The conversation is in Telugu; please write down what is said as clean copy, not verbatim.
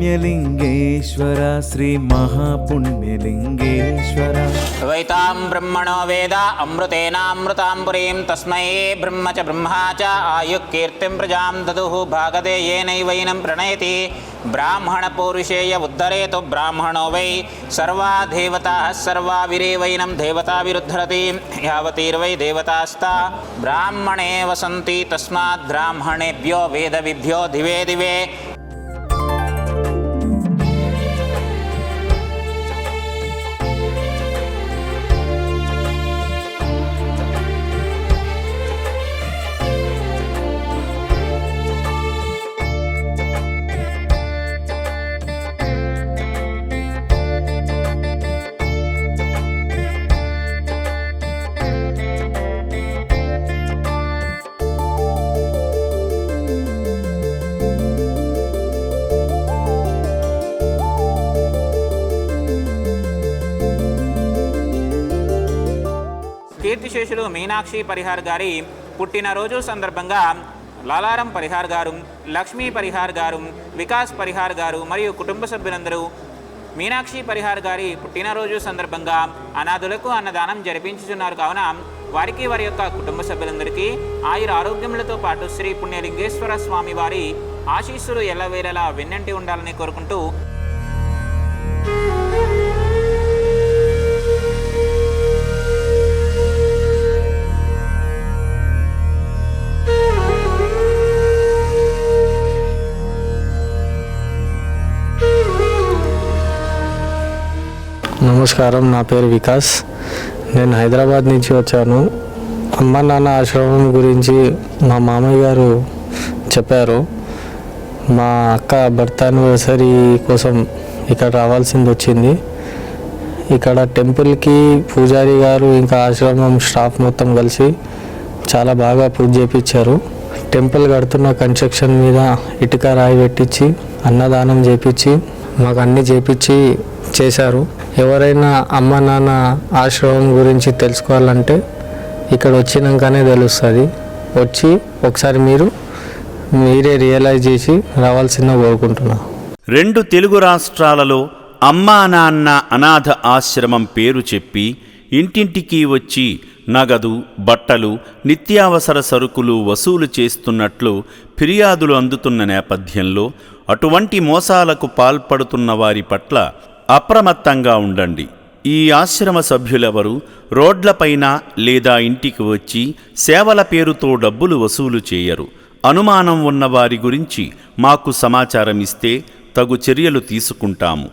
पुण्यलिंगेश्वर श्री महापुण्यलिंगेश्वर। वैतां ब्रह्मणो वेद अमृतेनामृतां पुरीं तस्मै ब्रह्म च ब्रह्मा च आयुक्कीर्तिं प्रजां ददुः भागदे येनैवैनं प्रणयति ब्राह्मणपौरुषेय उद्धरेतु ब्राह्मणो वै सर्वा देवताः सर्वाविरेवैनं देवताविरुद्धरति यावतीर्वै देवतास्ता ब्राह्मणे वसन्ति तस्मात् ब्राह्मणेभ्यो वेदविभ्यो दिवे दिवे। కీర్తిశేషులు మీనాక్షి పరిహార్ గారి పుట్టినరోజు సందర్భంగా లాలారం పరిహార్ గారు, లక్ష్మీ పరిహార్ గారు, వికాస్ పరిహార్ గారు మరియు కుటుంబ సభ్యులందరూ మీనాక్షి పరిహార్ గారి పుట్టినరోజు సందర్భంగా అనాథులకు అన్నదానం జరిపించుచున్నారు. కావున వారికి వారి యొక్క కుటుంబ సభ్యులందరికీ ఆయుర ఆరోగ్యములతో పాటు శ్రీ పుణ్యలింగేశ్వర స్వామి వారి ఆశీస్సులు ఎల్లవేళలా వెన్నంటి ఉండాలని కోరుకుంటూ నమస్కారం, నా పేరు వికాస్. నేను హైదరాబాద్ నుంచి వచ్చాను. అమ్మ నాన్న ఆశ్రమం గురించి మా మామయ్య గారు చెప్పారు. మా అక్క బర్త్ యానివర్సరీ కోసం ఇక్కడ రావాల్సింది వచ్చింది. ఇక్కడ టెంపుల్కి పూజారి గారు ఇంకా ఆశ్రమం స్టాఫ్ మొత్తం కలిసి చాలా బాగా పూజ చేయించారు. టెంపుల్ కడుతున్న కన్స్ట్రక్షన్ మీద ఇటుక రాయి పెట్టించి అన్నదానం చేయించి మాకు అన్నీ చేయించి చేశారు. ఎవరైనా అమ్మ నాన్న ఆశ్రమం గురించి తెలుసుకోవాలంటే ఇక్కడ వచ్చినాకనే తెలుస్తుంది. వచ్చి ఒకసారి మీరే రియలైజ్ చేసి రావాల్సిందిగా కోరుకుంటున్నా. 2 తెలుగు రాష్ట్రాలలో అమ్మా నాన్న అనాథ ఆశ్రమం పేరు చెప్పి ఇంటింటికి వచ్చి నగదు, బట్టలు, నిత్యావసర సరుకులు వసూలు చేస్తున్నట్లు ఫిర్యాదులు అందుతున్న నేపథ్యంలో అటువంటి మోసాలకు పాల్పడుతున్న వారి పట్ల అప్రమత్తంగా ఉండండి. ఈ ఆశ్రమ సభ్యులెవరూ రోడ్లపైన లేదా ఇంటికి వచ్చి సేవల పేరుతో డబ్బులు వసూలు చేయరు. అనుమానం ఉన్న వారి గురించి మాకు సమాచారం ఇస్తే తగు చర్యలు తీసుకుంటాము.